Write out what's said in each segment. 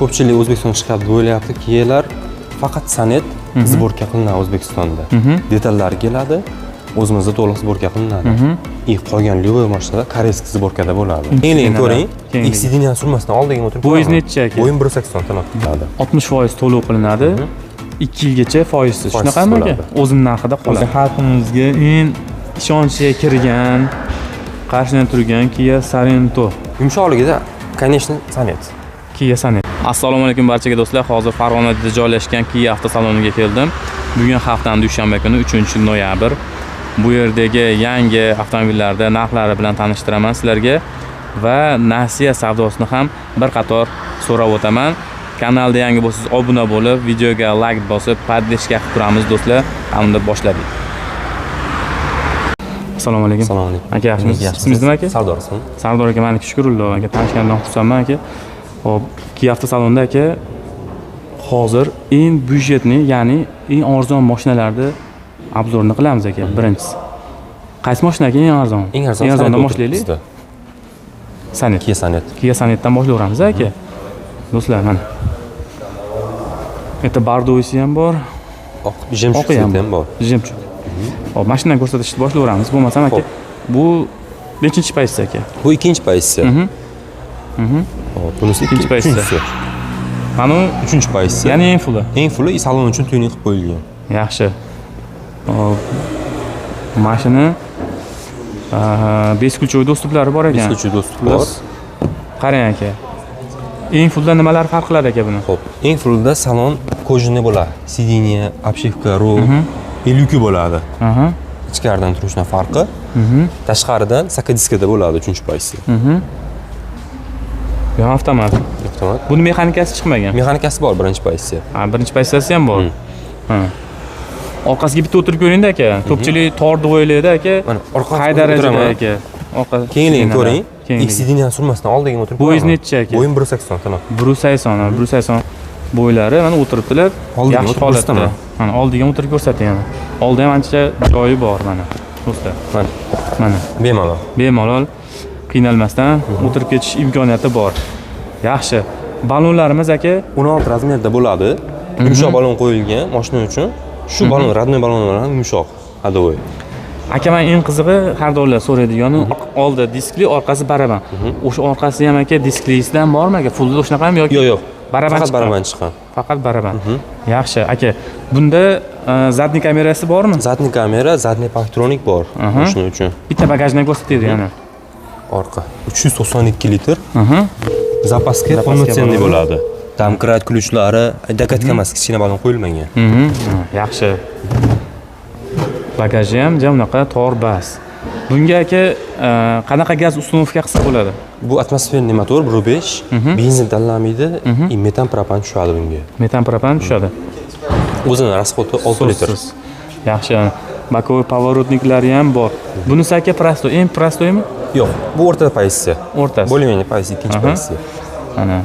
ko'pchilik O'zbekistonga chiqadi bo'lyapti, Kialar faqat Sonet sborka qilinadi O'zbekistonda. Detallari keladi, o'zimizda to'liq sborka qilinadi. Qolgan любой mashinalar koreyskiy sborkada bo'ladi. Keling ko'ring, Xdini surmasdan oldiga o'tirib. Bo'yingiz necha aka? Bo'yim 1.80 tanoq qiladi. 60% to'lov qilinadi. 2 yilgacha foizsiz. Shunaqami aka? O'zim narxida qoladi. Xalqimizga eng ishonchga kirgan, qarshidan turgan Kia Sorento. Yumshoqligida, конечно, Sonet. Kia Sonet. Assalomu alaykum barchaga do'stlar. Hozir Farg'onada joylashgan Kia avtosaloniga keldim. Bugun haftaning dushanba kuni 3-noyabr. Bu yerdagi yangi avtomobillarda narxlari bilan tanishtiraman sizlarga va Nasiya savdosini ham bir qator so'rab o'taman. Kanalda yangi bo'lsangiz obuna bo'lib, videoga like bosib, podpishka qilib turamiz do'stlar. Hamda boshladik. Assalomu alaykum. Assalomu alaykum. Aka, yaxshimisiz? Ismingiz nima aka? Sardor ismim. Sardor aka, meniki Shukrullo aka. Tanishgandan xursandman aka. Hop, Kia avtosalonida aka hozir eng byudjetli, ya'ni eng arzon mashinalarni obzorini qilamiz aka. Birinchisi. Qaysi mashina aka eng arzon? Eng arzondan boshlaylik. Sonet. Kia Sonet. Kia Sonetdan boshlayveramiz aka. Do'stlar, mana. Bitta bardoisi ham bor. Oq jemchuk ham bor. Jemchuk. Hop, mashinani ko'rsatishni boshlayveramiz. Bo'lmasam aka, bu nechinchi pozitsiya aka? Bu ikkinchi pozitsiya. Hop, bunisi ikkinchi pozitsiya. Mana 3-pozitsiya. Ya'ni eng fulli. Eng fulli salon uchun tuning qilib qo'yilgan. Yaxshi. Hop. Mashina 5 ключевой do'stliklari bor ekan. 5 ключевой do'stlik bor. Qarang aka. Eng fullda nimalar farq qiladi aka buni? Xo'p, eng fullda salon kojinli bo'ladi. Sidiniya, обшивка, rul 52 bo'ladi. Ichkaridan turishdan farqi. Tashqaridan sakadiskada bo'ladi 3-pozitsiya. Bu avtomat. Avtomat. Buni mexanikasi chiqmagan. Mexanikasi bor, birinchi pozitsiya. Birinchi pozitsiyasi ham bor. Orqasiga bitta o'tirib ko'ring-da aka. Ko'pchilik tor deb o'ylaydi aka. Mana orqasiga qay darajada aka? Keling ko'ring. Xdini surmasdan oldiga o'tirib. Bo'yingiz necha aka? Bo'yim 1.80 tanoq. 1.80 bo'ylari mana o'tiribdilar. Yaxshi holatda. Mana oldiga o'tirib ko'rsating. Oldi ham ancha joyi bor mana. Do'stlar. Mana. Bemalol qiynalmasdan o'tirib ketish imkoniyati bor. Yaxshi. Balonlarimiz aka 16 razmerda bo'ladi. Yumshoq balon qo'yilgan mashina uchun. Shu balon radnoy balonlar ham yumshoq, hadovoy. Aka, men eng qizig'i har doimlar so'raydigani oldi diskli, orqasi baraban. O'sha orqasi ham aka disklisidan bormi aka? Full shunaqami yoki? Yo'q. Faqat baraban chiqqan. Faqat baraban. Yaxshi aka. Bunda zadniy kamerasi bormi? Zadniy kamera, zadniy paktronik bor mashina uchun. Bitta bagajni ko'rsatadi yana. Orqa 392 litr. Zapaska полноценный bo'ladi. Domkrat ключlari, dakatka emas, kichkina balon qo'yilmagan. Yaxshi. Bagaji ham bunaqa tor bas. Bunga aka qanaqa gaz ustunovka qilsa bo'ladi? Bu atmosferniy motor 1.5, benzin tanlamaydi, metan propan tushadi bunga. Metan propan tushadi. O'zini расходi 6 litr. Yaxshi. Bokovoy поворотниклari ham bor. Bunisi aka prostoy, eng prostoymi? Yo'q, bu o'rta pozitsiya. O'rtasi. Bo'lmaydi pozitsiya, ikkinchi pozitsiya. Mana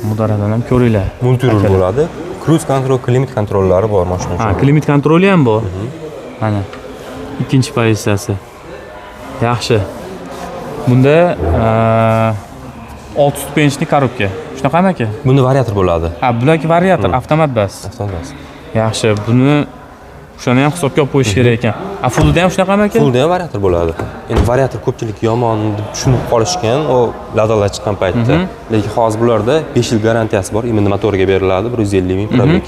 mudaradan ham ko'ringlar. Multirul bo'ladi. Cruise control, klimat kontrollari bor mashina uchun. Klimat kontroli ham bor. Mana ikkinchi pozitsiyasi. Yaxshi. Bunda 6 stupенчный korobka. Shunaqami aka? Bunda variator bo'ladi. Bularki variator, avtomat bas. Avtomat. Yaxshi. Buni shuni ham hisobga olib qo'yish kerak ekan. Fullda ham shunaqami aka? Fullda ham variator bo'ladi. Endi variator ko'pchilik yomon deb tushunib qolishgan, o ladalar chiqqan paytda. Lekin hozir bularda 5 yil garantiyasi bor. Endi motorga beriladi 150 ming probek.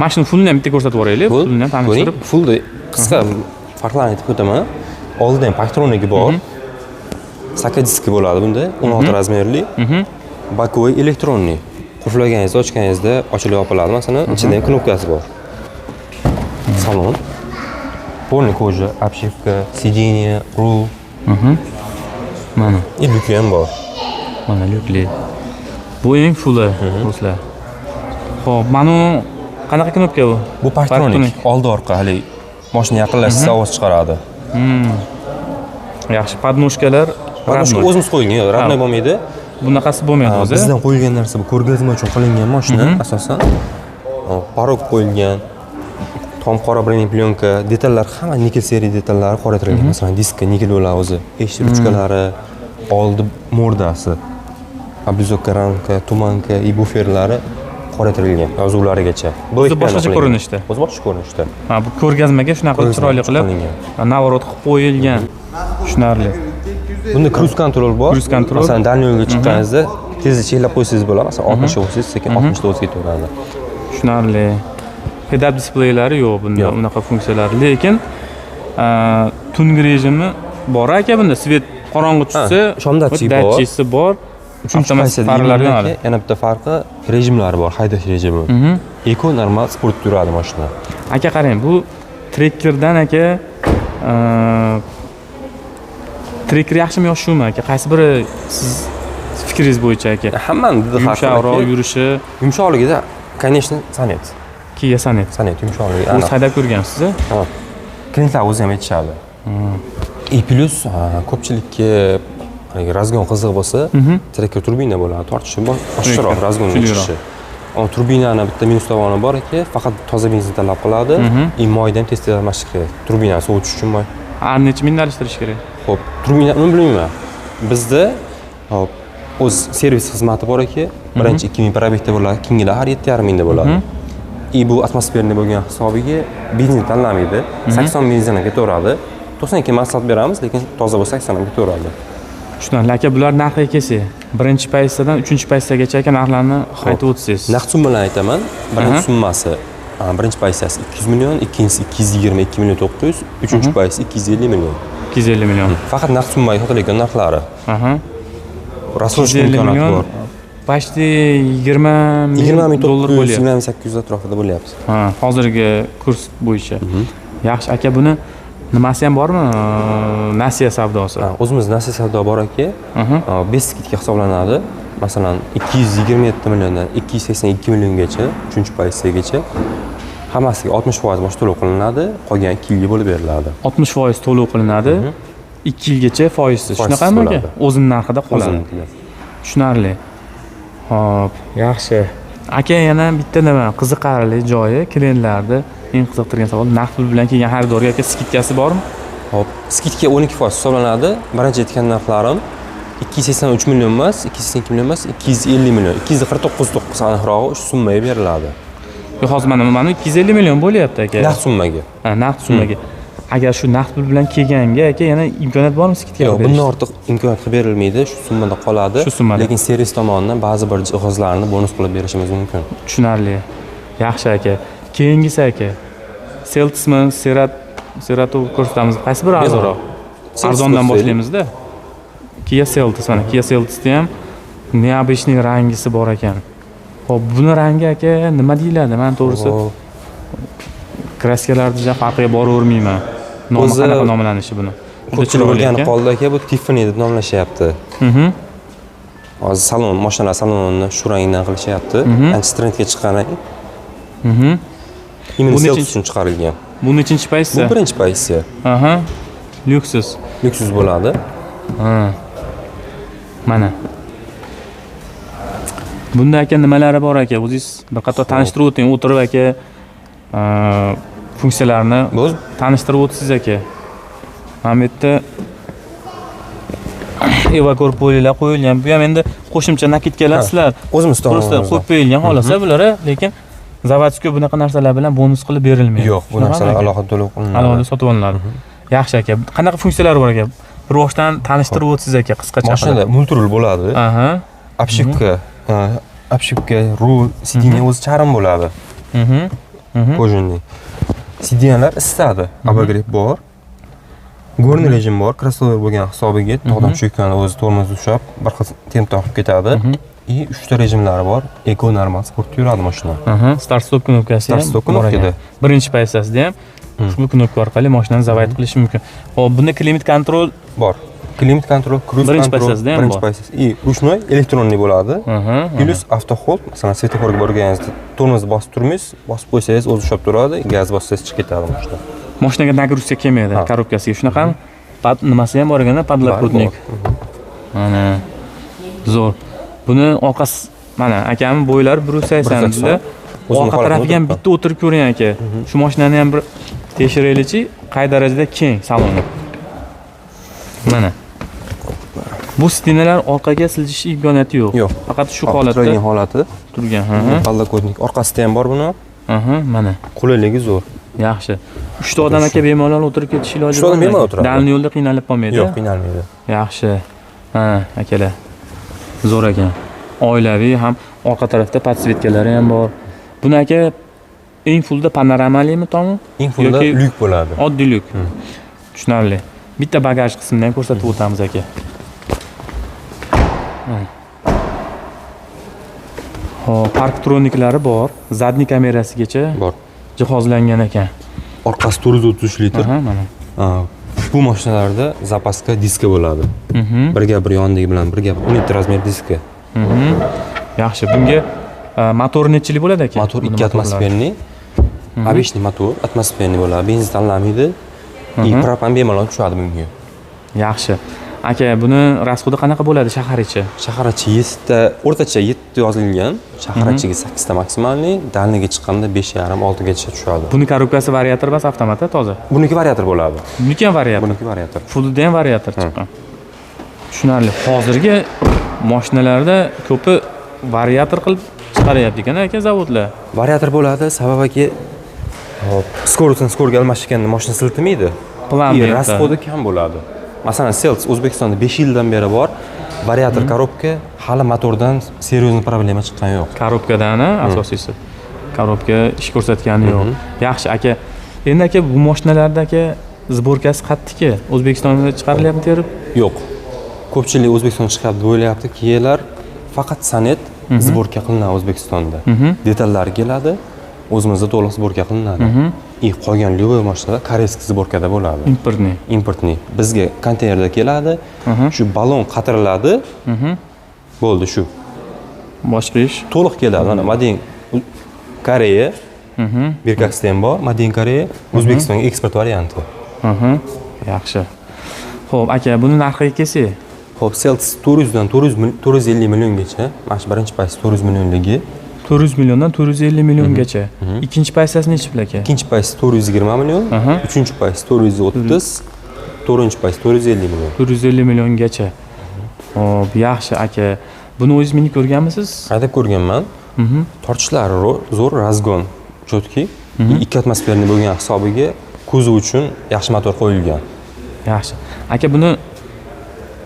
Mashina fullni ham bitta ko'rsatib yuboraylik. Fullni ham tanishtirib. Fullda qisqa farqlarni aytib o'taman. Oldida ham paktronigi bor. Sakadiski bo'ladi bunda, 16 razmerli. Bokovoy elektronniy. Qulflaganingizda, ochganingizda ochilib yopiladi. Masalan, ichida ham knopkasi bor. Salon. Полный кожа, обшивка, сиденье, руль. Mana. Lyuki ham bor. Mana lyukli. Bu eng fulli, do'stlar. Xo'p, mana qanaqa knopka bu? Bu paktronik. Oldi orqa hali mashina yaqinlashsa ovoz chiqaradi. Yaxshi, podnoshkalar radnoy. O'zimiz qo'yilgan, yo'q, radnoy bo'lmaydi. Bunaqasi bo'lmaydi o'zi. Bizdan qo'yilgan narsa bu ko'rgazma uchun qilingan mashina asosan. Parok qo'yilgan. Tom qora brenning plyonka, detallar hamma nikel seriya detallari qoraytirilgan. Masalan, diskka nikel bo'ladi o'zi. Eshik ruchkalari, oldi mordasi. Abizokkaranka, tumanka, ibuferlari qoraytirilgan yozuvlarigacha. O'zi boshqacha ko'rinishda. O'zi boshqa ko'rinishda. Ha, bu ko'rgazmaga shunaqa chiroyli qilib navorot qilib qo'yilgan. Tushunarli. Bunda cruise control bor. Cruise control. Masalan, dal yo'lga chiqqaningizda tezlik cheklab qo'ysangiz bo'ladi. Masalan, 60 bo'lsangiz, sekin 60 ga o'tib ketaveradi. Tushunarli. Head-up displaylari yo'q bunda, unaqa funksiyalar. Lekin tungi rejimi bor aka bunda. Svet qorong'i tushsa, shom datchisi bor. Uchinchi farqlari yonadi. Yana bitta farqi rejimlari bor, haydash rejimi. Eco normal sport yuradi mashina. Aka qarang, bu trekkerdan aka trekker yaxshimi yo shumi aka? Qaysi biri siz fikringiz bo'yicha aka? Hammani farqi. Yumshoqroq yurishi. Yumshoqligida, конечно, Sonet. Kia Sonet. Sonet yumshoqligi. O'z haydab ko'rgansiz-a? Ha. Klientlar o'zi ham aytishadi. И plus ko'pchilikka razgon qiziq bo'lsa, trekker turbina bo'ladi, tortishi boshqaroq razgon chiqishi. Turbinani bitta minus tomoni bor ekan, faqat toza benzin talab qiladi, moyni ham tez-tez almashish kerak. Turbinani sovutish uchun moy. Necha mingdan alishtirish kerak? Xo'p, turbina uni bilmayman. Bizda hop o'z servis xizmati bor ekan, birinchi 2000 probekda bo'ladi, keyingilar har 7,5 mingda bo'ladi. Bu atmosferniy bo'lgan hisobiga benzin tanlamaydi. 80 benzinga ketaveradi. 92 maslahat beramiz, lekin toza bo'lsa 80 ga ketaveradi. Tushunarli aka, bular narxiga kelsak, birinchi pozitsiyadan 3-chi pozitsiyagacha aka narxlarni aytib o'tsangiz. Narx summalarni aytaman. Birinchi summasi birinchi pozitsiyasi 200 million, ikkinchisi 222 million 900, uchinchi pozitsiyasi 250 million. 250 million. Faqat narx summaga sotilayotgan narxlari. Rasoshka imkoniyati bor. Почти 20 ming dollar bo'lyapti. 2800 atrofida bo'lyapti. Hozirgi kurs bo'yicha. Yaxshi aka, buni nimasi ham bormi? Nasiya savdosi. O'zimiz nasiya savdo bor aka. Beskitga hisoblanadi. Masalan, 227 milliondan 282 milliongacha, 3-pozitsiyagacha hammasiga 60% bosh to'lov qilinadi, qolgan 2 yilga bo'lib beriladi. 60% to'lov qilinadi, 2 yilgacha foizsiz. Shunaqami aka? O'zining narxida qoladi. Tushunarli. Xo'p, yaxshi. Aka, yana bitta nima qiziqarli joyi, klientlarni eng qiziqtirgan savol, naqd pul bilan kelgan xaridorga aka skitkasi bormi? Hop, skitka 12% hisoblanadi. Birinchi aytgan narxlarim 283 million emas, 282 million emas, 250 million. 249 aniqrog'i shu summaga beriladi. Hozir mana 250 million bo'lyapti aka. Naqd summaga. Naqd summaga. Agar shu naqd pul bilan kelganga aka yana imkoniyat bormi skitga? Yo'q, bundan ortiq imkoniyat berilmaydi, shu summada qoladi. Shu summada. Lekin servis tomonidan ba'zi bir jihozlarni bonus qilib berishimiz mumkin. Tushunarli. Yaxshi aka. Keyingisi aka. Seltismi, Cerato ko'rsatamiz. Qaysi biri arzonroq? Arzondan boshlaymiz-da. Kia Seltis, mana Kia Seltisda ham neobычный rangisi bor ekan. Xo'p, buni rangi aka nima deyiladi? Men to'g'risi kraskalarida farqiga boravermayman. Nomi qanaqa nomlanishi buni? Ko'pchilik o'rganib qoldi aka, bu Tiffany deb nomlashyapti. Hozir salon, mashinalar salonini shu rangdan qilishyapti. Ancha trendga chiqqan rang. Imенно Seltis uchun chiqarilgan. Bu nechinchi pozitsiya? Bu birinchi pozitsiya. Lyuksus. Lyuksus bo'ladi. Mana. Bunda aka nimalari bor aka? O'zingiz bir qator tanishtirib o'ting, o'tirib aka funksiyalarni tanishtirib o'tsiz aka. Mana bu yerda evakor polilar qo'yilgan. Bu ham endi qo'shimcha nakidkalar sizlar o'zimiz tomonidan qo'yib qo'yilgan xolos, bular, lekin zavodskiy bunaqa narsalar bilan bonus qilib berilmaydi. Yo'q, bu narsalar alohida to'lov qilinadi. Alohida sotib olinadi. Yaxshi aka. Qanaqa funksiyalari bor aka? Bir boshdan tanishtirib o'tsiz aka, qisqacha. Mashinada multirul bo'ladi. Обшивка, rul, sideniya o'zi charm bo'ladi. Kojinli. Sideniyalar isitadi. Обогрев bor. Горный rejim bor. Crossover bo'lgan hisobiga tog'dan cho'kkanda o'zi tormoz ushlab, bir xil temp topib ketadi. И 3 ta rejimlari bor. Eco normal sport yuradi mashina. Start stop knopkasi ham. Start stop knopkada. Birinchi pozitsiyasida ham ushbu knopka orqali mashinani zavat qilish mumkin. Xo'p, bunda klimat kontrol bor. Klimat kontrol, cruise birinchi kontrol, pozitsiyasida ham birinchi pozitsiyasi. И ручной elektronli bo'ladi. Plus avto hold, masalan, svetoforga borganingizda tormoz bosib turmaysiz, bosib qo'ysangiz o'zi ushlab turadi, gaz bossangiz chiqib ketadi mashina. Mashinaga nagruska kelmaydi, korobkasiga shunaqami? Nimasi ham bor ekan, podlokotnik. Mana zo'r. Buni orqasi mana akamning bo'ylari 180 da. Orqa tarafiga ham bitta o'tirib ko'ring aka. Shu mashinani ham bir tekshiraylikchi, qay darajada keng saloni. Mana. Bu stinalar orqaga siljish imkoniyati yo'q. Yo'q. Faqat shu holatda turgan holati. turgan. Baldakodnik orqasida ham bor buni. Mana. Qulayligi zo'r. Yaxshi. 3 ta odam aka bemalol o'tirib ketish iloji Uch ta odam bemalol o'tiradi. Dalni yo'lda qiynalib qolmaydi. Yo'q, qiynalmaydi. Yaxshi. Akalar. Zo'r ekan. Oilaviy ham orqa tarafda podsvetkalari ham bor. Buni aka eng fullda panoramalimi tomi? Eng fullda lyuk bo'ladi. Oddiy lyuk. Tushunarli. Bitta bagaj qismini ham ko'rsatib o'tamiz aka. Hop, parktroniklari bor. Zadniy kamerasigacha Bor. jihozlangan ekan. Orqasi 433 litr. Mana. Bu mashinalarda zapaska diska bo'ladi. Birga bir yondagi bilan birga 12 razmer diska. Yaxshi. Bunga motor nechilik bo'ladi aka? Motor 2 atmosferniy. Обычный motor, atmosferniy bo'ladi. Benzin tanlamaydi. Propan bemalol tushadi bunga. Yaxshi. Aka, buni rasxodi qanaqa bo'ladi shahar ichi? Shahar ichi 7 ta, o'rtacha 7 yozilgan. Shahar ichiga 8 ta maksimalniy, dalniga chiqqanda 5,5-6 gacha tushadi. Buni korobkasi variator emas, avtomat toza. Buniki variator bo'ladi. Buniki ham variator. Buniki variator. Fullda ham variator chiqqan. Tushunarli. Hozirgi mashinalarda ko'pi variator qilib chiqaryapti ekan aka zavodlar. Variator bo'ladi, sababi hop, skoroustdan skorga almashganda mashina siltamaydi. Plan rasxodi kam bo'ladi. Masalan, Selts O'zbekistonda 5 yildan beri bor. Variator korobka hali motordan seryozni problema chiqqani yo'q. Korobkadan asosiysi. Korobka ish ko'rsatgani yo'q. Yaxshi aka. Endi aka bu mashinalarda aka sborkasi qattiqki, O'zbekistonda chiqarilyapti terib? Yo'q. Ko'pchilik O'zbekistonda chiqadi o'ylayapti, kelar faqat sanet sborka qilinadi O'zbekistonda. Detallari keladi, o'zimizda to'liq sborka qilinadi. Qolgan любой mashinalar koreyskiy sborkada bo'ladi. Importniy. Bizga konteynerda keladi. Shu balon qatiriladi. Bo'ldi shu. Boshqa ish to'liq keladi. Mana Madin Koreya. Birkaksda ham bor. Madin Koreya O'zbekistonga eksport varianti. Yaxshi. Xo'p, aka, buni narxiga kelsak. Xo'p, Selts 400 dan 450 milliongacha. Mana shu birinchi paysi 400 millionligi. 400 milliondan 450 milliongacha. Ikkinchi paysasi nechi pul aka? Ikkinchi paysi 420 million, uchinchi paysi 430, to'rtinchi paysi 450 million. 450 milliongacha. Xo'p, yaxshi aka. Buni o'zingiz minib ko'rganmisiz? Haydab ko'rganman. Tortishlari zo'r, razgon, chotki. 2 atmosferniy bo'lgan hisobiga kuzov uchun yaxshi motor qo'yilgan. Yaxshi. Aka, buni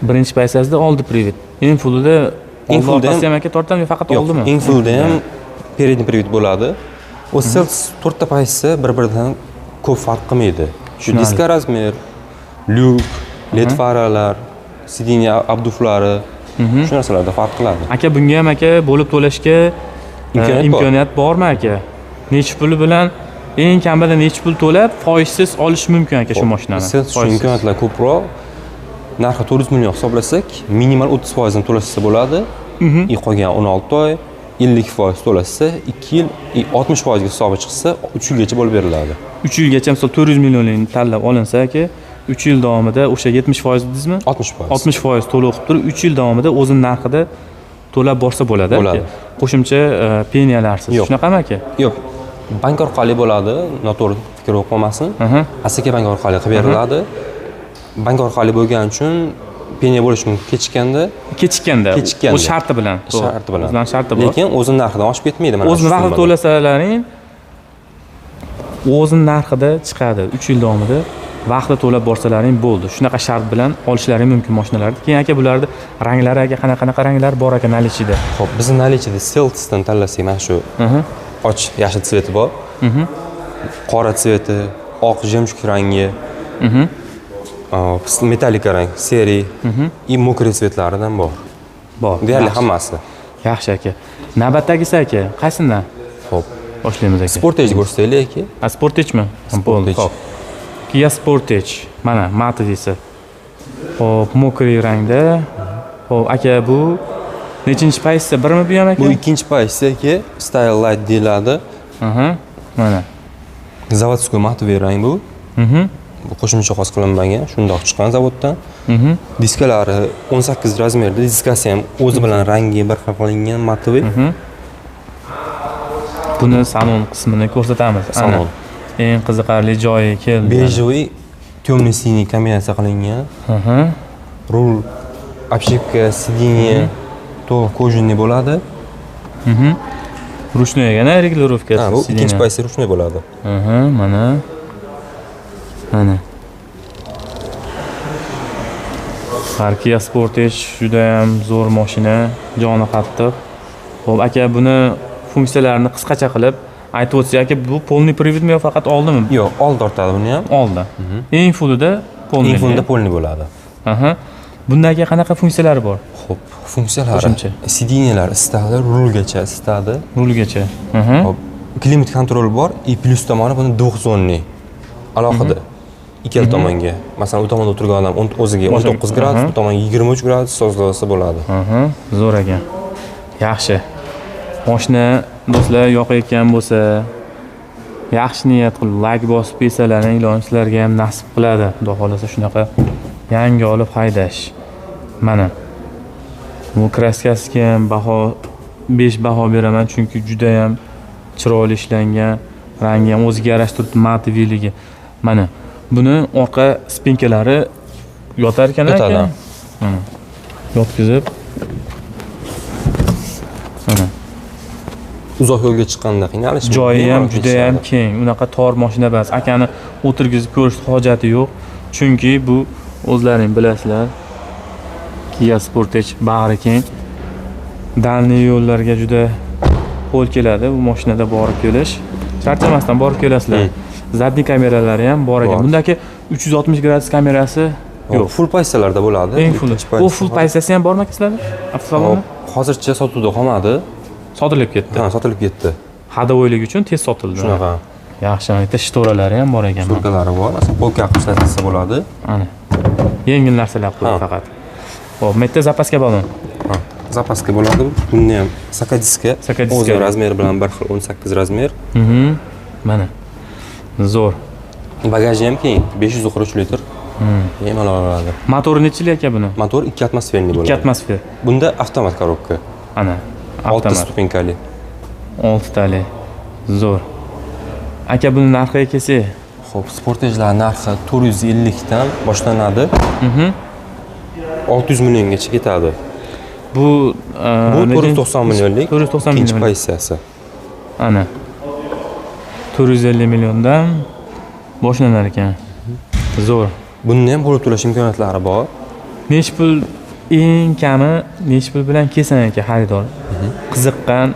birinchi paysasida oldi privet. Eng fullida ham aka tortami faqat oldimi? Eng fullda ham передний привод bo'ladi. O Selts 4 ta paysi bir-biridan ko'p farq qilmaydi. Shu diska razmer, lyuk, led faralar, sidenya abduflari shu narsalarda farq qiladi. Aka, bunga ham aka bo'lib to'lashga imkoniyat bormi aka? Necha puli bilan eng kamida necha pul to'lab foizsiz olish mumkin aka shu mashinani? Selts shu imkoniyatlar ko'proq. Narxi 400 million hisoblasak, minimal 30% dan to'lashsa bo'ladi. Qolgan 16 oy, 50% to'lashsa 2 yil, 60% ga hisobi chiqsa 3 yilgacha bo'lib beriladi. 3 yilgacha misol 400 millionlikni tanlab olinsa aka, 3 yil davomida o'sha 70% dedingizmi? 60%. 60% to'lab o'qib turib 3 yil davomida o'zining narxida to'lab borsa bo'ladi. Qo'shimcha peniyalarsiz. Shunaqami aka? Yo'q. Bank orqali bo'ladi, noto'g'ri fikr bo'lmasin. Asaka bank orqali qilib beriladi. Bank orqali bo'lgani uchun peniya bo'lishi mumkin kechikkanda. O sharti bilan. Sharti bor. Lekin o'zining narxidan oshib ketmaydi mana. O'zining vaqtida to'lasalaring o'zining narxida chiqadi. 3 yil davomida vaqtida to'lab borsalaring bo'ldi. Shunaqa shart bilan olishlaring mumkin mashinalarni. Keyin aka bularda ranglari aka qanaqa ranglar bor aka nalichida? Xo'p, bizning nalichida Seltsdan tanlasak mana shu och yashil tsveti bor. Qora tsveti, oq jemchug rangi. Metallika rang, seri, mokriy tsvetlaridan bor. Deyarli hammasi. Yaxshi aka. Navbatdagisi aka, qaysidan? Xo'p, boshlaymiz aka. Sportage ko'rsataylik aka. Sportagemi? Bo'ldi. Xo'p. Kia Sportage. Mana mati desa. Xo'p, mokriy rangda. Xo'p, aka bu nechinchi paysi? Birmi bu ham aka? Bu ikkinchi paysi aka, Style Light deyiladi. Mana. Zavodskiy matoviy rang bu. Bu qo'shimcha xos qilinmagan, shundoq chiqqan zavoddan. Diskalari 18 razmerda, diskasi ham o'zi bilan rangi bir xil qilingan matoviy. Buni salon qismini ko'rsatamiz. Salon. Eng qiziqarli joyi keldi. Bejvoy temno-siniy kombinatsiya qilingan. Rul Obshivka, sidinye, to'liq kojinniy bo'ladi. Ruchnoy ekan, regulirovka. Ha, bu ikkinchi paysi ruchnoy bo'ladi. Mana. Mana. Kia Sportage juda ham zo'r mashina, joni qattiq. Xo'p, aka, buni funksiyalarini qisqacha qilib aytib o'tsangiz, aka, bu polniy prividmi yo faqat oldimi? Yo'q, old tortadi buni ham. Oldi. Eng fullida polniy. Eng fullida polniy bo'ladi. Bundagi qanaqa funksiyalari bor? Xo'p, funksiyalari. Qo'shimcha. Sidinyelar isitadi, rulgacha isitadi. Rulgacha. Xo'p, klimat kontroli bor. И plus tomoni buni двухзонный. Alohida. Ikkala tomonga. Masalan, u tomonda o'tirgan odam o'ziga 19 gradus, bu tomonga 23 gradus sozlasa bo'ladi. Zo'r ekan. Yaxshi. Mashina do'stlar yoqayotgan bo'lsa, yaxshi niyat qilib like bosib qo'ysalaring, ilon sizlarga ham nasib qiladi. Xudo xolasa shunaqa yangi olib haydash. Mana. Bu kraskasiga ham 5 baho beraman, chunki juda ham chiroyli ishlangan, rangi ham o'ziga yarasha turibdi, mativiligi. Mana. Buni orqa spinkalari yotar ekan aka. Yotkizib. Mana. Uzoq yo'lga chiqqanda qiynalish. Joyi ham juda ham keng. Unaqa tor mashina emas. Akani o'tirgizib ko'rish hojati yo'q. Chunki bu o'zlaring bilasizlar. Kia Sportage bag'ri keng. Dalniy yo'llarga juda qo'l keladi. Bu mashinada borib kelish. Charchamasdan borib kelasizlar. Zadniy kameralari ham bor ekan. Bundagi 360 gradus kamerasi yo'q. Full paysalarda bo'ladi. Eng full. Bu full paysasi ham bormi sizlarda? Avtosalonda? Hozircha sotuvda qolmadi. Sotilib ketdi. Ha, sotilib ketdi. Hadovoylik uchun tez sotildi. Shunaqa. Yaxshi, ayta shtoralari ham bor ekan. Surkalari bor. Aslida polka qilib ishlatsa bo'ladi. Ana. Yengil narsalar qo'ydi faqat. Xo'p, bu yerda zapaska balon. Ha, zapaska bo'ladi. Bunda ham sakadiska. O'z razmeri bilan bir xil 18 razmer. Mana. Zo'r. Bagaji ham keng, 503 litr. Bemalol oladi. Motori nechili aka buni? Motor 2 atmosferli bo'ladi. 2 atmosfer. Bunda avtomat korobka. Ana. 6 stupenkali. 6 tali. Zo'r. Aka buni narxiga kelsak, xo'p, Sportage'lar narxi 450 dan boshlanadi. 600 milliongacha ketadi. Bu 490 millionlik. 490 million. Ikkinchi pozitsiyasi. Ana. 450 milliondan boshlanar ekan. Zo'r. Bunda ham bo'lib to'lash imkoniyatlari bor. Nech pul eng kami nech pul bilan kelsa aka xaridor? Qiziqqan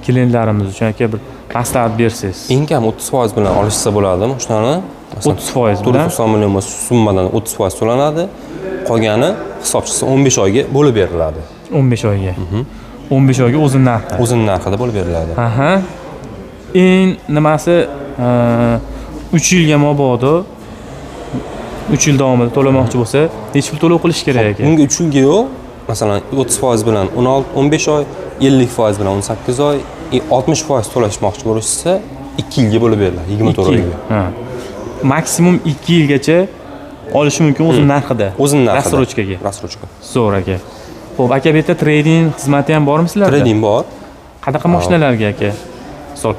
klientlarimiz uchun aka bir maslahat bersangiz. Eng kam 30% bilan olishsa bo'ladi mashinani. 30% bilan 490 million summadan 30% to'lanadi. Qolgani hisobchisi 15 oyga bo'lib beriladi. 15 oyga. 15 oyga o'zini narxi. O'zini narxida bo'lib beriladi. Eng nimasi 3 yilga mabodo 3 yil davomida to'lamoqchi bo'lsa, nech pul to'lov qilish kerak ekan? Bunga 3 yilga yo'q. Masalan, 30% bilan 15 oy, 50% bilan 18 oy, 60% to'lashmoqchi bo'lsa, 2 yilga bo'lib beriladi, 24 oyga. Maksimum 2 yilgacha olishi mumkin o'zini narxida. O'zini narxida. Rassrochkaga. Rassrochka. Zo'r aka. Xo'p, aka bu yerda trading xizmati ham bormi sizlarda? Trading bor. Qanaqa mashinalarga aka? Misol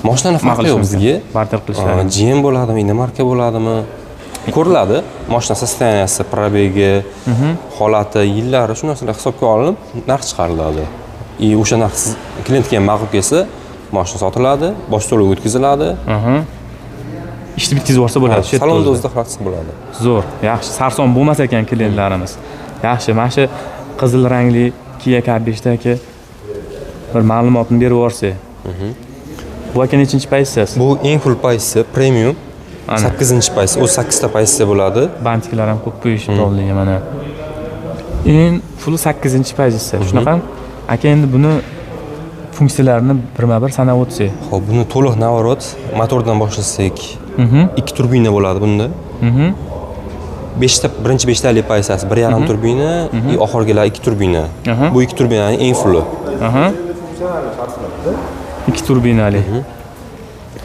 mashinalar farqi yo'q bizga. Barter qilishlari. GM bo'ladimi, Inmarka bo'ladimi? Ko'riladi. Mashina sostoyaniyasi, probegi, holati, yillari shu narsalar hisobga olinib, narx chiqariladi. O'sha narx klientga ham ma'qul kelsa, mashina sotiladi, bosh to'lov o'tkaziladi. Ishni bitkazib yuborsa bo'ladi. Salonda o'zida xalatsa bo'ladi. Zo'r. Yaxshi, sarson bo'lmas ekan klientlarimiz. Yaxshi, mana shu qizil rangli Kia K5 aka bir ma'lumotni berib yuborsangiz. Bu aka nechinchi pozitsiyasi? Bu eng full pozisiya, premium. 8-pozitsiya. O'z 8 ta pozitsiya bo'ladi. Bantiklar ham ko'p qo'yishib bo'ldi mana. Eng full 8-pozitsiya. Shunaqa. Aka endi buni funksiyalarini birma-bir sanab o'tsak. Xo'p, buni to'liq navorot motordan boshlasak, 2 turbina bo'ladi bunda. Birinchi 5 tali pozitsiyasi 1.5 turbina, oxirgilar 2 turbina. Bu 2 turbinaning eng fulli. 2 turbinali.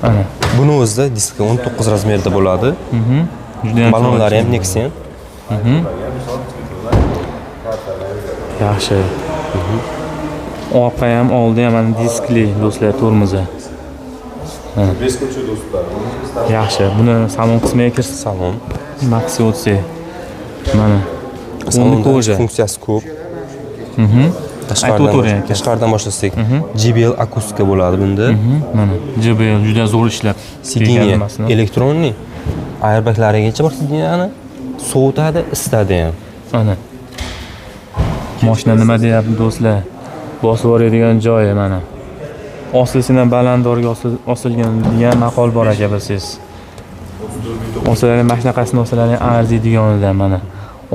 Ana. Buni o'zida diska 19 razmerda bo'ladi. Juda ham balonlari ham Nexen. Yaxshi. Orqa ham, oldi ham mana diskli do'stlar tormozi. Yaxshi. Buni salon qismiga kirsa, salon Maxi o'tsa. Mana Salonda тоже. funksiyasi ko'p. Aytib o'tiring aka. Tashqaridan boshlasak, JBL akustika bo'ladi bunda. Mana JBL juda zo'r ishlab Sidiniya elektronniy. Airbaglarigacha bor sidiniyani. Sovutadi, isitadi ham. Mana. Mashina nima deyapti do'stlar? Bosib yuboradigan joyi mana. Osilsidan balandorga osilgan degan maqol bor aka bilsangiz. Osillar mashina qasini osillar arziydiganidan mana.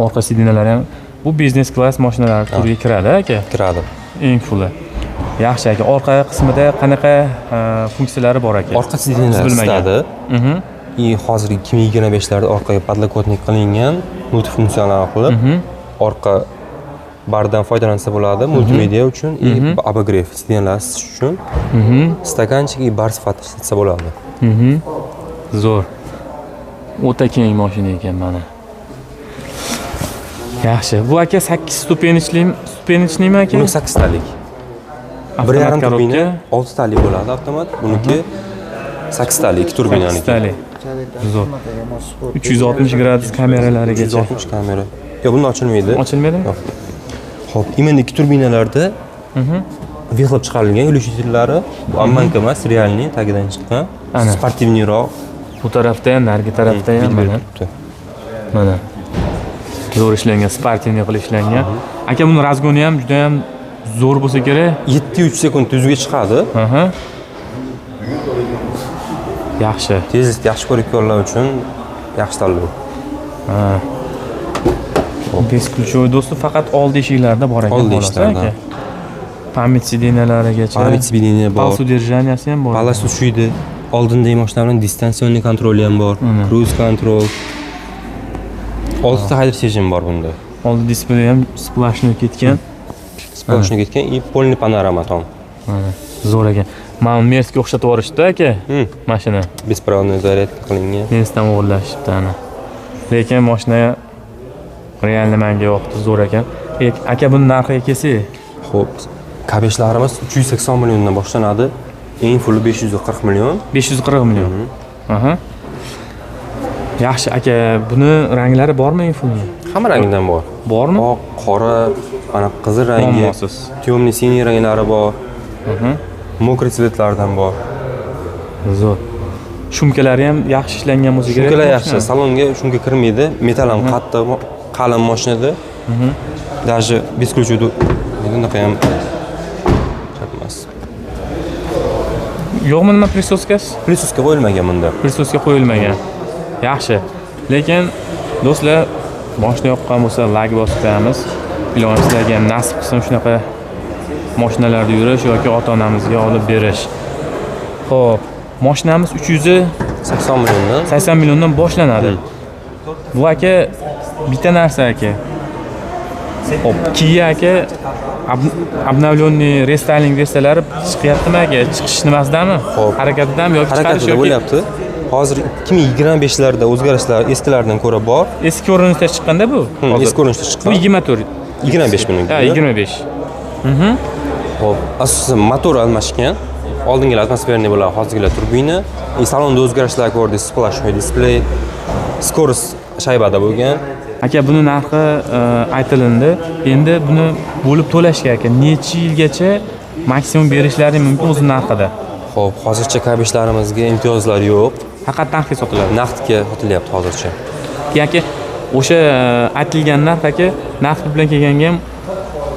Orqa sidinalar ham bu biznes klass mashinalar turiga kiradi aka. Kiradi. Eng fuli. Yaxshi aka. Orqa qismida qanaqa funksiyalari bor aka? Orqa sidinalar isitadi. Hozirgi 2025larda orqaga podlokotnik qilingan multifunksiyonal qilib, orqa bardan foydalansa bo'ladi multimedia uchun, abagrev sidinalar isitish uchun, stakanchik bar sifatida ishlatsa bo'ladi. Zo'r. O'ta keng mashina ekan mana. Yaxshi. Bu aka 8 stupenichlimi aka? Buni 8 talik. 1.5 turbina 6 talik bo'ladi avtomat. Buniki 8 talik, 2 turbinaniki. 8 talik. Zo'r. 360 gradus kameralarigacha. 360 kamera. Yo'q, buni ochilmaydi. Ochilmaydimi? Yo'q. Xo'p, именно 2 turbinalarda vexlab chiqarilgan ulushitillari, bu ammanka emas, realniy tagidan chiqqan. Sportivniyroq. Bu tarafda ham, narigi tarafda ham mana. Mana. Zo'r ishlangan, sportivniy qilib ishlangan. Aka buni razgoni ham juda ham zo'r bo'lsa kerak. 7-3 sekund tuzga chiqadi. Yaxshi. Tezlik yaxshi ko'rikkorlar uchun yaxshi tanlov. Бесключевой do'sti faqat old eshiklarda bor ekan. Old eshiklarda. Pamять sidinalarigacha. Pamять sidiniya bor. Pals udержанияsi ham bor. Balas ushuydi. Oldindagi mashinalarning distansionniy kontroli ham bor. Cruise control. 6 ta haydash rejimi bor bunda. Oldi displey ham splashni ketgan. Splashni ketgan и полный panorama tom. Zo'r ekan. Mana Merce'ga o'xshatib yuborishdi aka. Mashina. Беспроводной зарядка qilingan. Merce'dan o'g'irlashibdi ana. Lekin mashina realni menga yoqdi, zo'r ekan. Aka buni narxiga kelsak, xo'p, kabeshlarimiz 380 milliondan boshlanadi. Eng fuli 540 million. 540 million. Yaxshi aka, buni ranglari bormi eng fulni? Hamma rangdan bor. Bormi? Oq, qora, ana qizil rangi, temniy siniy ranglari bor. Mokriy tsvetlardan bor. Zo'r. Shumkalari ham yaxshi ishlangan bo'lsa kerak. Shumkalar yaxshi, salonga shumka kirmaydi. Metal ham qattiq, qalin mashinada. Даже без ключа bunaqa ham chaqmas. Yo'qmi nima prisoskasi? Prisoska qo'yilmagan bunda. Prisoska qo'yilmagan. Yaxshi. Lekin do'stlar, mashina yoqqan bo'lsa like bosib qo'yamiz. Ilon sizlarga ham nasib qilsin shunaqa mashinalarda yurish yoki ota-onamizga olib berish. Xo'p, mashinamiz 380 milliondan 80 milliondan boshlanadi. Bu aka bitta narsa aka. Hop, Kia aka обновленный restyling versiyalari chiqyaptimi aka? Chiqish nimasidami? Harakatidami yoki chiqarish yoki bo'lyapti. Hozir 2025larda o'zgarishlar eskilardan ko'ra bor. Eski ko'rinishda chiqqanda bu? Eski ko'rinishda chiqqan. Bu 24. 25 million. Ha, 25. Hop, asosan motor almashgan. Oldingilar atmosferniy bo'ladi, hozirgilar turbina. Salonda o'zgarishlar ko'rdik, splash display, skorost shaybada bo'lgan. Aka buni narxi aytilindi. Endi buni bo'lib to'lashga aka necha yilgacha maksimum berishlari mumkin o'z narxida? Xo'p, hozircha kabeshlarimizga imtiyozlar yo'q. Faqat naqdga sotiladi. Naqdga sotilyapti hozircha. Yoki o'sha aytilgan narx aka naqd bilan kelganga ham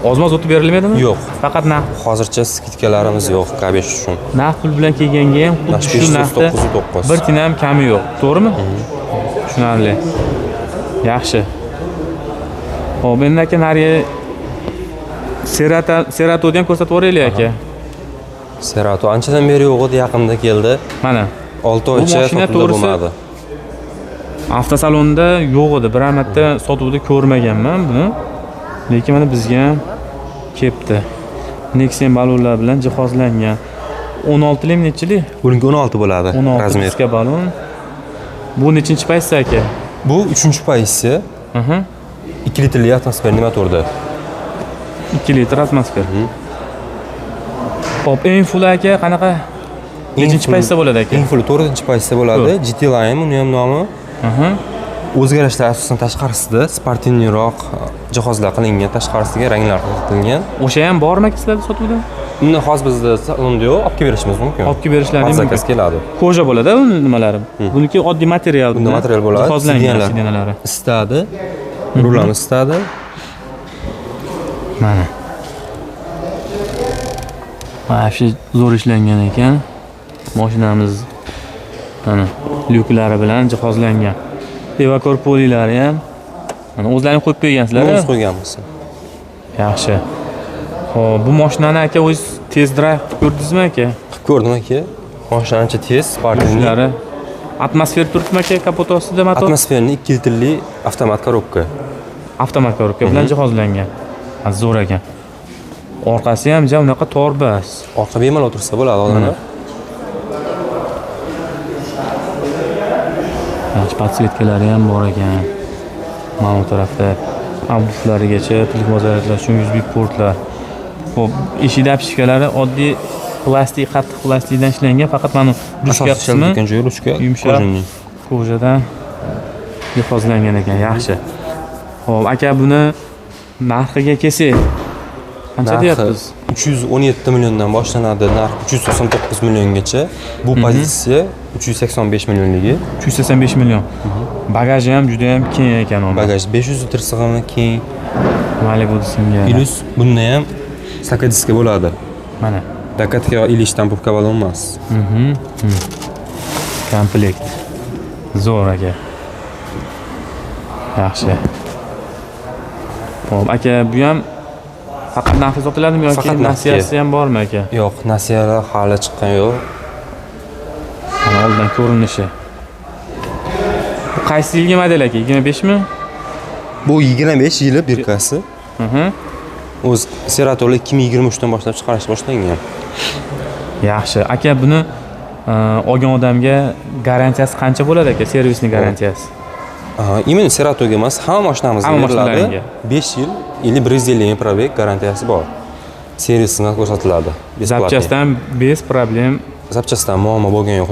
ozmoz o'tib berilmaydimi? Yo'q. Faqat naqd. Hozircha skidkalarimiz yo'q kabesh uchun. Naqd pul bilan kelganga ham xuddi shu narxda bir tiyin ham kami yo'q. To'g'rimi? Tushunarli. Yaxshi. Xo'p, endi aka nariga Seratoni ham ko'rsatib o'raylik aka. Serato anchadan beri yo'q edi, yaqinda keldi. Mana 6 oycha sotuvda bo'lmadi. Avtosalonda yo'q edi. Bir marta sotuvda ko'rmaganman buni. Lekin mana bizga ham kelibdi. Nexen balonlar bilan jihozlangan. 16 lik nechchilik? Buniki 16 bo'ladi razmer. 16 balon. Bu nechinchi paysi aka? Bu 3-paysi. 2 litrli atmosferniy motorda. 2 litr atmosfer. Hop, eng full aka qanaqa? Nechinchi paysda bo'ladi aka? Eng full 4-paysda bo'ladi. GT Line uni ham nomi. O'zgarishlar asosan tashqarisida sportivniroq jihozlar qilingan, tashqarisiga ranglar kiritilgan. O'sha ham bormi sizlarda sotuvda? Uni hozir bizda salonda yo'q, olib kelib berishimiz mumkin. Olib kelib berishlaringiz mumkin. Zakaz keladi. Koja bo'ladi uni nimalari. Buniki oddiy material. Bunda material bo'ladi. Jihozlangan sidenalari. Isitadi. Rullarni isitadi. Mana. Mana shu zo'r ishlangan ekan. Mashinamiz mana lyuklari bilan jihozlangan. Evakor polilari ham mana o'zlaring qo'yib qo'ygansizlar. O'z qo'yganmiz. Yaxshi. Xo'p, bu mashinani aka o'z test drive ko'rdingizmi aka? Ko'rdim aka. Mashina ancha tez, sportivniy. Atmosfer turibmi aka kapot ostida motor? Atmosferni 2 litrli avtomat korobka. Avtomat korobka bilan jihozlangan. Zo'r ekan. Orqasi ham jam unaqa torbas. Orqa bemalol o'tirsa bo'ladi odamlar. Podsetkalari ham bor ekan. Mana bu tarafda abuflarigacha telefon zaryadlash uchun USB portlar. Xo'p, eshik apishkalari oddiy plastik, qattiq plastikdan ishlangan, faqat mana ruchka qismi ruchka yumshoq kojadan jihozlangan ekan. Yaxshi. Xo'p, aka buni narxiga kelsak, qancha deyapsiz? 317 milliondan boshlanadi, narx 399 milliongacha. Bu pozitsiya 385 millionligi. 385 million. Bagaji ham juda ham keng ekan u. Bagaj 500 litr sig'imi keng. Malibu singan. Plus bunda ham sakadiska bo'ladi. Mana. Dakatka ilish tampubka balon emas. Komplekt. Zo'r aka. Yaxshi. Xo'p, aka bu ham faqat narxi sotiladimi yoki nasiyasi ham bormi aka? Yo'q, nasiyalar hali chiqqan yo'q. Mana oldin ko'rinishi. Qaysi yilgi model aka? 25 mi? Bu 25 yili birkasi. O'z Seratoli 2023 dan boshlab chiqarish boshlangan. Yaxshi. Aka buni olgan odamga garantiyasi qancha bo'ladi aka? Servisning garantiyasi. Именно Seratoga emas, hamma mashinamizga beriladi. 5 yil или 150 probeg garantiyasi bor. Servisini ko'rsatiladi. Zapchastdan bez problem. Zapchastdan muammo bo'lgan yo'q,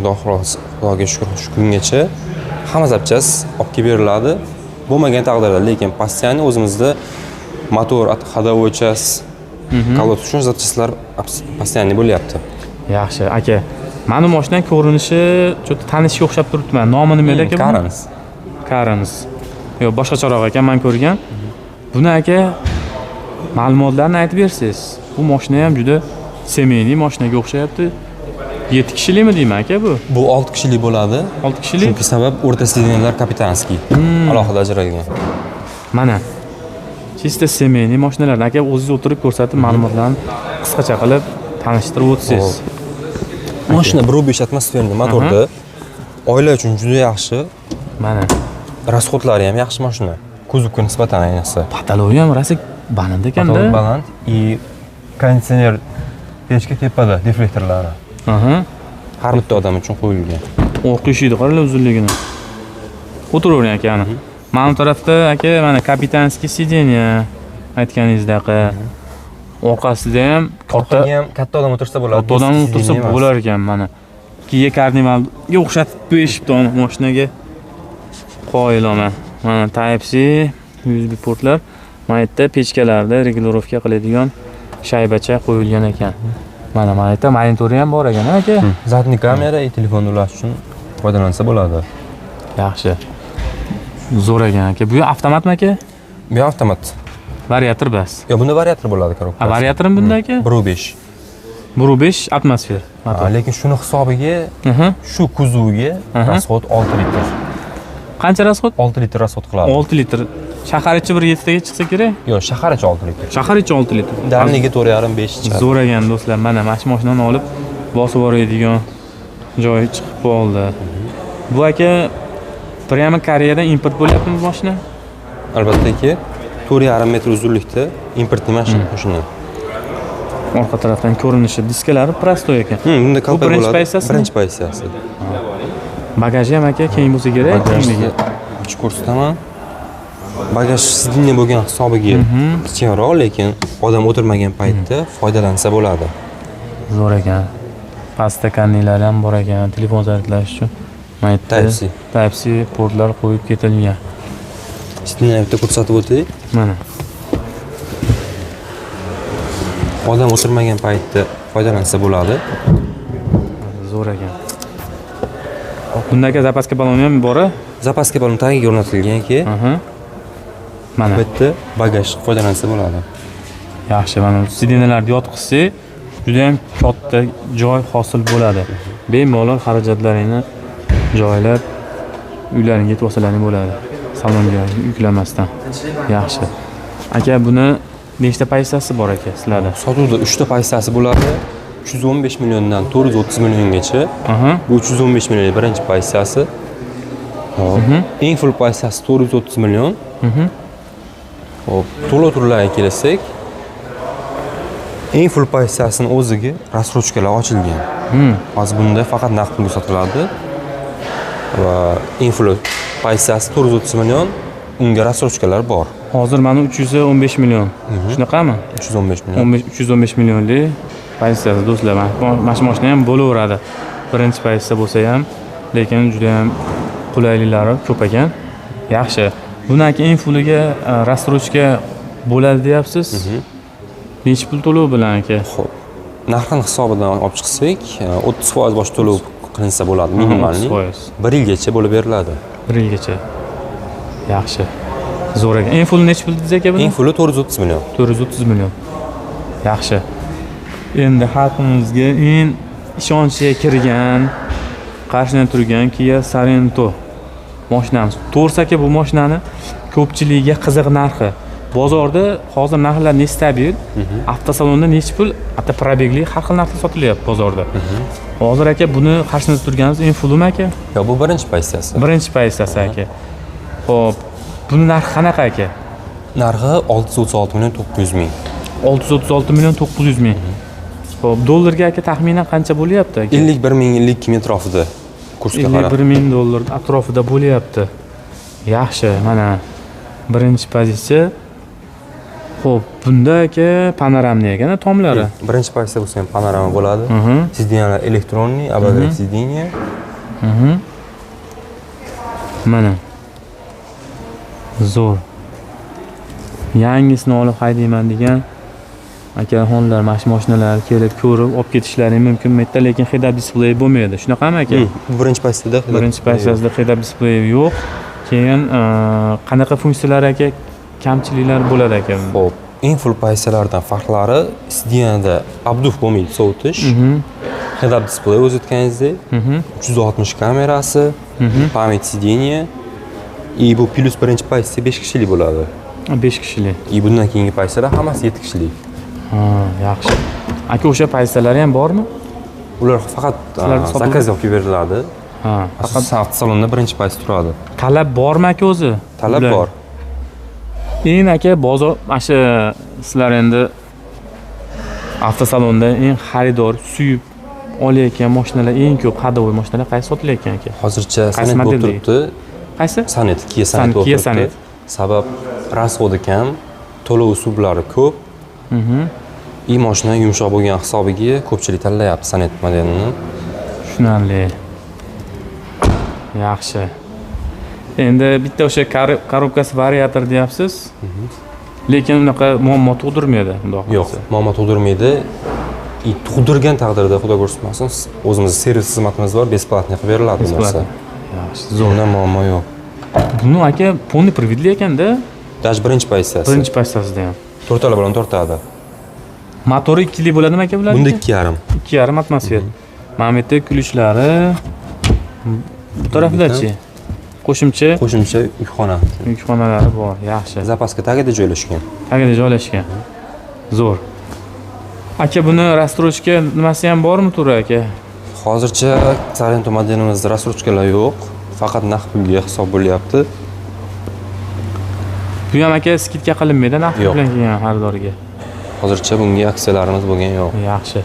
Xudoga shukr, shu kungacha hamma zapchast olib kelib beriladi. Bo'lmagan taqdirda, lekin postoyanni o'zimizda motor, ходовой часть, kolod uchun zapchastlar postoyanni bo'lyapti. Yaxshi, aka. Mana bu mashinaning ko'rinishi juda tanishga o'xshab turibdi. Nomi nima edi aka? Karans. Yo'q, boshqacharoq ekan, men ko'rgan. Buni aka ma'lumotlarni aytib bersangiz. Bu mashina ham juda semeyli mashinaga o'xshayapti. 7 kishilikmi deyman aka bu? Bu 6 kishilik bo'ladi. 6 kishilik. Chunki sabab o'rta sidenlar kapitanskiy. Alohida ajralgan. Mana. Chista semeyli mashinalardan aka o'zingiz o'tirib ko'rsatib ma'lumotlarni qisqacha qilib tanishtirib o'tsangiz. Mashina 1.5 atmosferli motorda. Oila uchun juda yaxshi. Mana. Расходlari ham yaxshi mashina. Kuzovga nisbatan ayniqsa. Patologiya ham rosa baland ekanda. Baland и konditsioner pechka tepada deflektorlari. Har bitta odam uchun qo'yilgan. Orqa eshigi qaranglar uzunligini. O'tiravering aka ana. Mana bu tarafda aka mana kapitanskiy sideniya aytganingizdagi. Orqasida ham katta odam o'tirsa bo'ladi. Katta odam o'tirsa bo'lar ekan mana. Kia Carnivalga o'xshatib qo'yishibdi uni mashinaga. Qo'yilaman. Mana Type C USB portlar. Mana yerda pechkalarda regulirovka qiladigan shaybacha qo'yilgan ekan. Mana yerda monitori ham bor ekan aka. Zadniy kamera telefon ulash uchun foydalansa bo'ladi. Yaxshi. Zo'r ekan aka. Bu avtomatmi aka? Bu avtomat. Variator bas. Yo'q, bunda variator bo'ladi korobka. Variatormi bunda aka? 1.5. 1.5 atmosfer. Lekin shuni hisobiga shu kuzovga расход 6 litr. Qancha расход? 6 litr расход qiladi. 6 litr. Shahar ichi 1.7 taga chiqsa kerak? Yo'q, shahar ichi 6 litr. Shahar ichi 6 litr. Darniga 4.5 chiqadi. Zo'r ekan do'stlar. Mana mashinani olib bosib boradigan joyi chiqib qoldi. Bu aka prямо Koreyadan import bo'lyaptimi bu mashina? Albattaki 4.5 metr uzunlikda importli mashina. Orqa tarafdan ko'rinishi, diskalari prostoy ekan. Bunda kalpa bo'ladi. Birinchi pozitsiyasi. Bagaji ham aka keng bo'lsa kerak, kengligi. Ochib ko'rsataman. Bagaj sidinli bo'lgan hisobiga kichikroq, lekin odam o'tirmagan paytda foydalansa bo'ladi. Zo'r ekan. Pastda kannilar ham bor ekan, telefon zaryadlash uchun. Type C portlar qo'yib ketilgan. Sizni bitta ko'rsatib o'tay. Mana. Odam o'tirmagan paytda foydalansa bo'ladi. Zo'r ekan. Bundagi zapaska baloni ham bor-a? Zapaska balon tagiga o'rnatilgan-ki, Aha. Mana. bitta bagaj foydalansa bo'ladi. Yaxshi, mana sidinalarni yotqizsak, juda ham katta joy hosil bo'ladi. Bemalol xarajatlaringni joylab, uylaringga yetib olsalaring bo'ladi. Salonga yuklamasdan. Yaxshi. Aka, buni nechta pozitsiyasi bor aka sizlarda? Sotuvda 3 ta pozitsiyasi bo'ladi. 315 milliondan 430 milliongacha. Aha. Bu 315 million birinchi pozitsiyasi. Hop. Eng full pozitsiyasi 430 million. Hop, to'lov turlariga kelsak, eng full pozitsiyasining o'ziga rassrochkalar ochilgan. Hozir bunda faqat naqd pulga sotiladi. Va eng full pozitsiyasi 430 million, unga rassrochkalar bor. Hozir mana 315 million. Shunaqami? 315 million. 315 millionlik pozitsiyasi do'stlar. Mana shu mashina ham bo'laveradi. Birinchi pozitsiya bo'lsa ham, lekin juda ham qulayliklari ko'p ekan. Yaxshi. Bundan eng fuliga rassrochka bo'ladi deyapsiz. Necha pul to'lov bilan aka? Xo'p. Narxini hisobidan olib chiqsak, 30% bosh to'lov qilinsa bo'ladi minimalni. 30%. 1 yilgacha bo'lib beriladi. 1 yilgacha. Yaxshi. Zo'r ekan. Eng fuli necha pul dedingiz aka buni? Eng fuli 430 million. 430 million. Yaxshi. Endi xalqimizga eng ishonchga kirgan, qarshidan turgan Kia Sorento mashinamiz. To'g'risi aka, bu mashinani ko'pchiligiga qiziq narxi. Bozorda hozir narxlar nechta stabil, avtosalonda necha pul, hatto probegli har xil narxda sotilyapti bozorda. Hozir aka, buni qarshimizda turganimiz eng fulimi aka? Yo'q, bu birinchi pozitsiyasi. Birinchi pozitsiyasi aka. Xo'p, buni narxi qanaqa aka? Narxi 636 million 900 ming. 636 million 900 ming. Xo'p, dollarga aka taxminan qancha bo'lyapti aka? 51 ming 52 ming atrofida kursga qarab. 51 ming dollar atrofida bo'lyapti. Yaxshi, mana birinchi pozitsiya. Xo'p, bunda aka panoramli ekan tomlari. Birinchi pozitsiya bo'lsa ham panorama bo'ladi. Sidinalar elektronniy, обогрев сиденья. Mana. Zo'r. Yangisini olib haydayman degan akaxonlar, mashinalar kelib ko'rib olib ketishlari mumkin edi, lekin head-up display bo'lmaydi. Shunaqami aka? Birinchi pozitsiyada head-up display yo'q. Keyin qanaqa funksiyalar aka, kamchiliklar bo'ladi aka? Xo'p, eng full pozitsiyalardan farqlari sidinada abduf bo'lmaydi, sovutish. Head-up display o'z aytganingizdek, 360 kamerasi, pamять сиденья. И bu plus birinchi pozitsiya 5 kishilik bo'ladi. 5 kishilik. И bundan keyingi pozitsiyalar hammasi 7 kishilik. Ha, yaxshi. Aka, o'sha pozitsiyalari ham bormi? Ular faqat zakaz olib beriladi. Ha, faqat salonda birinchi pozitsiya turadi. Talab bormi aka o'zi? Talab bor. Endi aka, bozor mana shu sizlar endi avtosalonda eng xaridor suyib olayotgan mashinalar, eng ko'p hadovoy mashinalar qaysi sotilayotgan aka? Hozircha Sonet bo'lib turibdi. Qaysi? Sonet, Kia Sonet bo'lib turibdi. Sabab rasxodi kam, to'lov usullari ko'p. И mashina yumshoq bo'lgan hisobiga ko'pchilik tanlayapti Sonet modelini. Tushunarli. Yaxshi. Endi bitta o'sha korobkasi variator deyapsiz. Lekin unaqa muammo tug'dirmaydi, bundoq. Yo'q, muammo tug'dirmaydi. Tug'dirgan taqdirda xudo ko'rsatmasin, o'zimizning servis xizmatimiz bor, besplatniy qilib beriladi bu narsa. Yaxshi, zo'rdan muammo yo'q. Buni aka полный приводli ekanda. Даже birinchi pozitsiyasi. Birinchi pozitsiyasida ham. To'rtala bilan tortadi. Motori 2 lik bo'ladimi aka bular? Bunda 2,5. 2,5 atmosfer. Mana bu yerda kulishlari. Bu tarafdachi. Qo'shimcha uyxona. Uyxonalari bor. Yaxshi. Zapaska tagida joylashgan. Tagida joylashgan. Zo'r. Aka, buni rastrochka nimasi ham bormi turi aka? Hozircha Sorento modelimizda rastrochkalar yo'q. Faqat naqd pulga hisob bo'lyapti. Bu ham aka skidka qilinmaydi naqd bilan kelgan xaridorga. Hozircha bunga aksiyalarimiz bo'lgan yo'q. Yaxshi.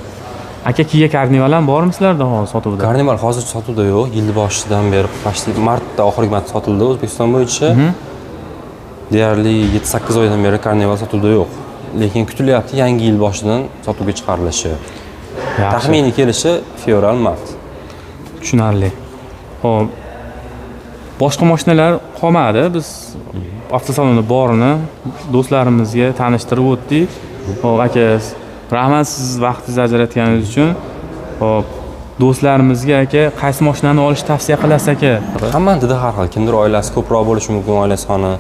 Aka, Kia Carnival ham bormi sizlarda hozir sotuvda? Carnival hozir sotuvda yo'q. Yil boshidan beri, почти martda oxirgi marta sotildi O'zbekiston bo'yicha. Deyarli 7-8 oydan beri Carnival sotuvda yo'q. Lekin kutilyapti yangi yil boshidan sotuvga chiqarilishi. Taxminiy kelishi fevral-mart. Tushunarli. Xo'p. Boshqa mashinalar qolmadi. Biz avtosalonda borini do'stlarimizga tanishtirib o'tdik. Xo'p, aka, rahmat siz vaqtingizni ajratganingiz uchun. Xo'p, do'stlarimizga aka qaysi mashinani olish tavsiya qilasiz aka? Hammani didi har xil. Kimdir oilasi ko'proq bo'lishi mumkin, oila soni.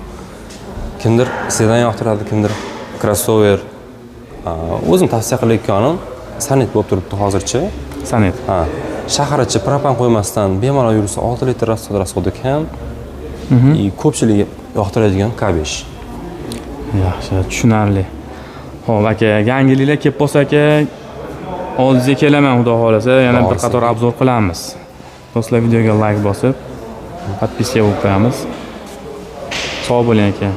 Kimdir sedan yoqtiradi, kimdir crossover. O'zim tavsiya qilayotganim Sanet bo'lib turibdi hozircha. Sanet. Ha. Shahar ichi propan qo'ymasdan bemalol yursa 6 litr rasxod ekan. Ko'pchilik yoqtiradigan K5. Yaxshi, tushunarli. Xo'p, aka, yangiliklar kelib qolsa aka, oldingizga kelaman, xudo xolasa, yana bir qator obzor qilamiz. Do'stlar, videoga like bosib, podpiska bo'lib qo'yamiz. Sog' bo'ling aka.